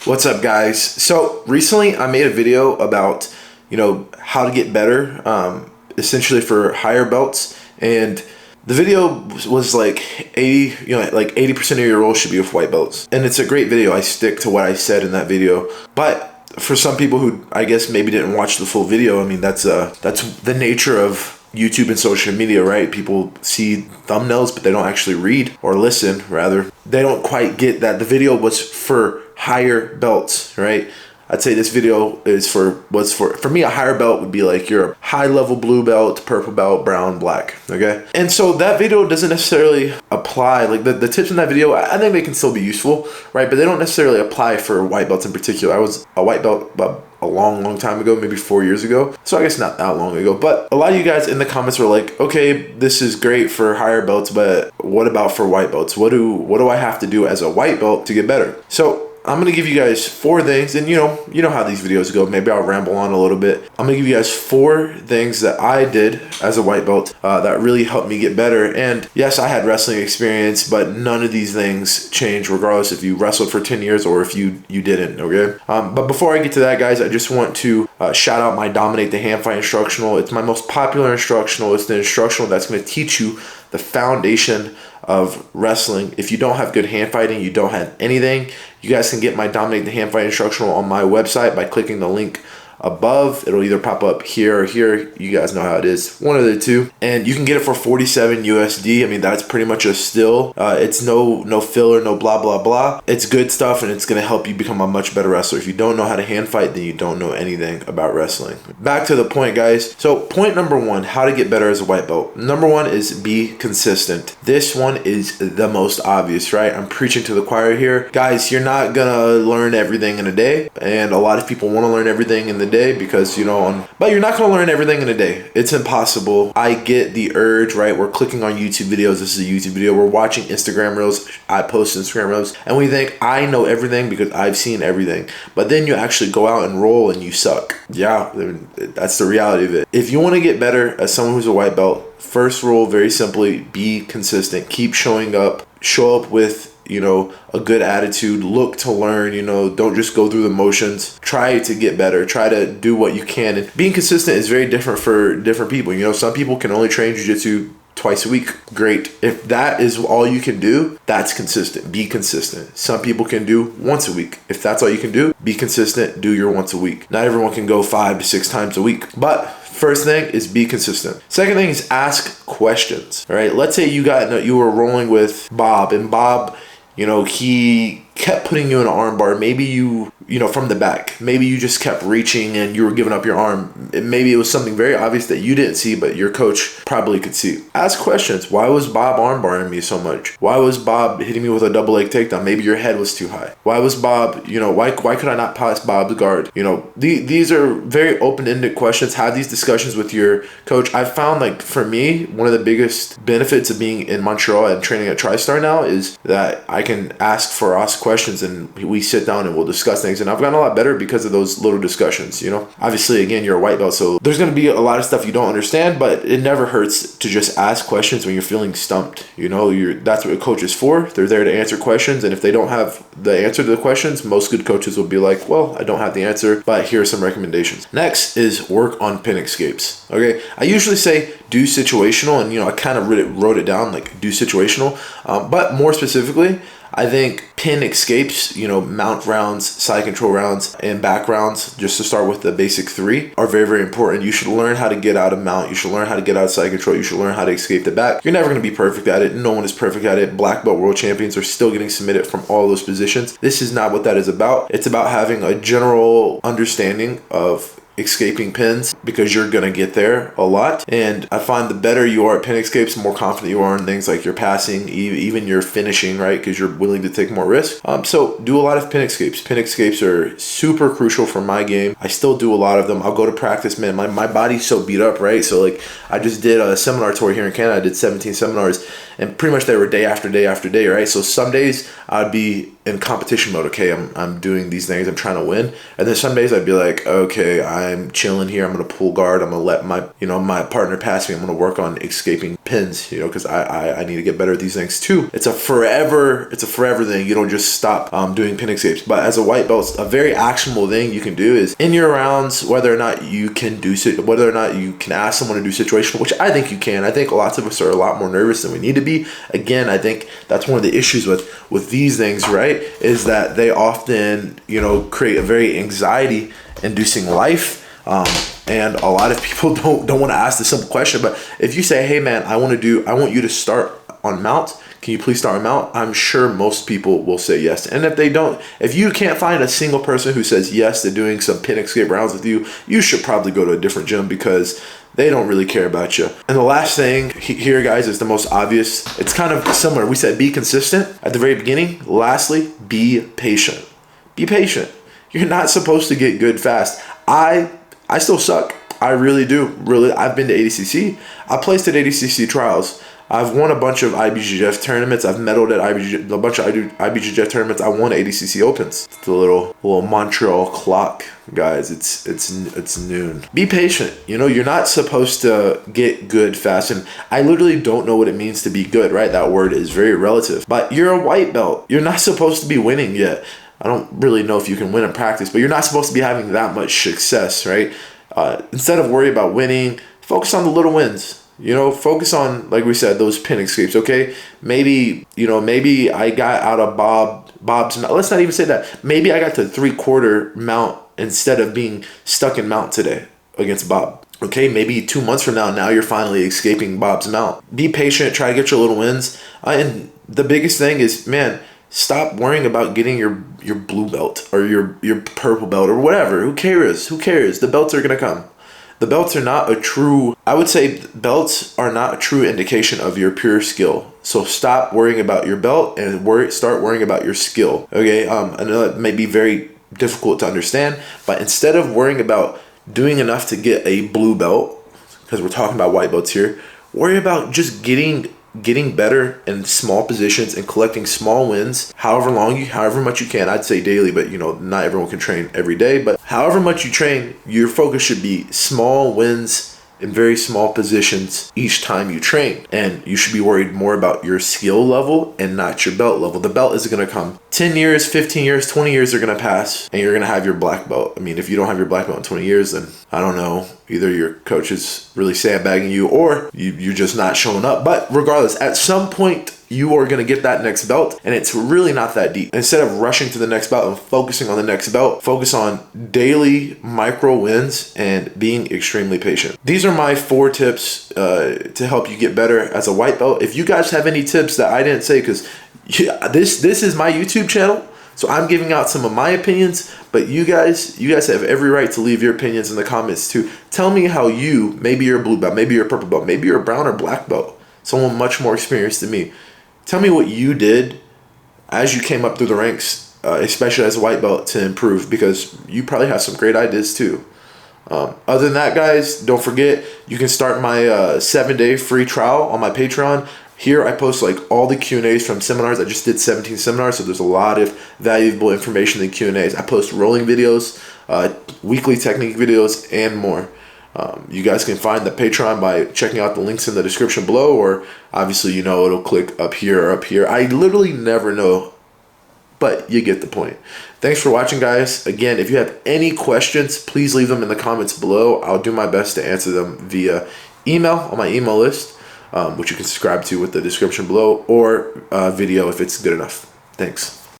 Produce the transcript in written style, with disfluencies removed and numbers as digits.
What's up, guys? So recently I made a video about, how to get better, essentially for higher belts. And the video was like 80% of your roles should be with white belts. And it's a great video. I stick to what I said in that video. But for some people who I guess maybe didn't watch the full video, I mean, that's the nature of YouTube and social media, right? People see thumbnails, but they don't actually read or listen, rather. They don't quite get that the video was for higher belts, right? I'd say this video was for me, a higher belt would be like your high level blue belt, purple belt, brown, black, okay? And so that video doesn't necessarily apply, like the tips in that video, I think they can still be useful, right? But they don't necessarily apply for white belts in particular. I was a white belt about a long time ago, maybe 4 years ago. So I guess not that long ago, but a lot of you guys in the comments were like, okay, this is great for higher belts, but what about for white belts? What do I have to do as a white belt to get better? So I'm gonna give you guys 4 things, and you know how these videos go. Maybe I'll ramble on a little bit. I'm gonna give you guys 4 things that I did as a white belt that really helped me get better. And yes, I had wrestling experience, but none of these things change regardless if you wrestled for 10 years or if you didn't, okay? But before I get to that, guys, I just want to shout out my Dominate the Hand Fight instructional. It's my most popular instructional. It's the instructional that's gonna teach you the foundation of wrestling. If you don't have good hand fighting, you don't have anything. You guys can get my Dominate the Hand Fight instructional on my website by clicking the link above. It'll either pop up here or here. You guys know how it is, one of the two. And you can get it for 47 USD. I mean, that's pretty much a steal. It's no filler, no blah blah blah. It's good stuff, and it's gonna help you become a much better wrestler. If you don't know how to hand fight, then you don't know anything about wrestling. Back to the point, guys. So point number 1, how to get better as a white belt. Number 1 is be consistent. This one is the most obvious, right? I'm preaching to the choir here. Guys, you're not gonna learn everything in a day, and a lot of people want to learn everything in the day because but you're not going to learn everything in a day. It's impossible. I get the urge, right? We're clicking on YouTube videos. This is a YouTube video. We're watching Instagram reels. I post Instagram reels, and we think I know everything because I've seen everything. But then you actually go out and roll and you suck. Yeah, that's the reality of it. If you want to get better as someone who's a white belt, first rule, very simply, be consistent. Keep showing up. Show up with a good attitude, look to learn, don't just go through the motions. Try to get better, try to do what you can. And being consistent is very different for different people. Some people can only train jiu-jitsu twice a week. Great. If that is all you can do, that's consistent. Be consistent. Some people can do once a week. If that's all you can do, be consistent, do your once a week. Not everyone can go 5 to 6 times a week, but first thing is be consistent. Second thing is ask questions. All right. Let's say you were rolling with Bob, and Bob, he kept putting you in an arm bar. Maybe you from the back. Maybe you just kept reaching and you were giving up your arm. Maybe it was something very obvious that you didn't see, but your coach probably could see. Ask questions. Why was Bob arm barring me so much? Why was Bob hitting me with a double leg takedown? Maybe your head was too high. Why was Bob, why could I not pass Bob's guard? These are very open-ended questions. Have these discussions with your coach. I found, like, for me, one of the biggest benefits of being in Montreal and training at TriStar now is that I can ask questions and we sit down and we'll discuss things. And I've gotten a lot better because of those little discussions, Obviously, again, you're a white belt, so there's going to be a lot of stuff you don't understand, but it never hurts to just ask questions when you're feeling stumped. That's what a coach is for. They're there to answer questions, and if they don't have the answer to the questions, most good coaches will be like, well, I don't have the answer, but here are some recommendations. Next is work on pin escapes. Okay, I usually say do situational, and I kind of wrote it down, like, do situational, but more specifically, I think pin escapes, mount rounds, side control rounds, and back rounds, just to start with the basic 3, are very, very important. You should learn how to get out of mount. You should learn how to get out of side control. You should learn how to escape the back. You're never going to be perfect at it. No one is perfect at it. Black belt world champions are still getting submitted from all those positions. This is not what that is about. It's about having a general understanding of escaping pins, because you're gonna get there a lot. And I find the better you are at pin escapes, the more confident you are in things like your passing, even your finishing, right? Because you're willing to take more risk. So do a lot of pin escapes. Pin escapes are super crucial for my game. I still do a lot of them. I'll go to practice, man. My body's so beat up, right? So, like, I just did a seminar tour here in Canada. I did 17 seminars, and pretty much they were day after day after day, right? So some days I'd be in competition mode. Okay, I'm doing these things, I'm trying to win. And then some days I'd be like, okay, I'm chilling here, I'm gonna pull guard, I'm gonna let my partner pass me, I'm gonna work on escaping pins, you know, because I need to get better at these things too. It's a forever thing. You don't just stop doing pin escapes. But as a white belt, a very actionable thing you can do is in your rounds, whether or not you can ask someone to do situational, which I think you can. I think lots of us are a lot more nervous than we need to be. Again, I think that's one of the issues with these things, right? Is that they often, you know, create a very anxiety inducing life. And a lot of people don't want to ask the simple question, but if you say, hey man, I want you to start on mount, can you please start on mount? I'm sure most people will say yes. And if you can't find a single person who says yes to doing some pin escape rounds with you, you should probably go to a different gym because they don't really care about you. And the last thing here, guys, is the most obvious. It's kind of similar. We said be consistent at the very beginning. Lastly, be patient. Be patient. You're not supposed to get good fast. I still suck. I really do. Really, I've been to ADCC. I placed at ADCC trials. I've won a bunch of IBJJF tournaments. I've medaled at a bunch of IBJJF tournaments. I won ADCC Opens. It's the little Montreal clock, guys. It's noon. Be patient. You know, you're not supposed to get good fast. And I literally don't know what it means to be good, right? That word is very relative. But you're a white belt. You're not supposed to be winning yet. I don't really know if you can win in practice, but you're not supposed to be having that much success, right? Instead of worry about winning, focus on the little wins. You know, focus on, like we said, those pin escapes, okay? Maybe I got out of Bob's mount. Let's not even say that. Maybe I got to 3/4 mount instead of being stuck in mount today against Bob. Okay, maybe 2 months from now you're finally escaping Bob's mount. Be patient, try to get your little wins. And the biggest thing is, man, stop worrying about getting your blue belt or your purple belt or whatever. Who cares? Who cares? The belts are going to come. The belts are not I would say belts are not a true indication of your pure skill. So stop worrying about your belt and start worrying about your skill. Okay, I know that may be very difficult to understand, but instead of worrying about doing enough to get a blue belt, because we're talking about white belts here, worry about just getting better in small positions and collecting small wins, however much you can. I'd say daily, but you know, not everyone can train every day, but however much you train, your focus should be small wins in very small positions each time you train. And you should be worried more about your skill level and not your belt level. The belt is going to come. 10 years, 15 years, 20 years are going to pass and you're going to have your black belt. I mean, if you don't have your black belt in 20 years, then I don't know. Either your coach is really sandbagging you or you're just not showing up. But regardless, at some point, you are going to get that next belt and it's really not that deep. Instead of rushing to the next belt and focusing on the next belt, focus on daily micro wins and being extremely patient. These are my 4 tips to help you get better as a white belt. If you guys have any tips that I didn't say, because this is my YouTube channel, so I'm giving out some of my opinions, but you guys have every right to leave your opinions in the comments too. Tell me how maybe you're a blue belt, maybe you're a purple belt, maybe you're a brown or black belt, someone much more experienced than me. Tell me what you did as you came up through the ranks, especially as a white belt, to improve, because you probably have some great ideas too. Other than that, guys, don't forget, you can start my 7-day free trial on my Patreon. Here I post like all the Q&As from seminars. I just did 17 seminars, so there's a lot of valuable information in Q&As. I post rolling videos, weekly technique videos, and more. You guys can find the Patreon by checking out the links in the description below, or obviously, you know, it'll click up here or up here. I literally never know, but you get the point. Thanks for watching, guys. Again, if you have any questions, please leave them in the comments below. I'll do my best to answer them via email on my email list, which you can subscribe to with the description below, or video if it's good enough. Thanks.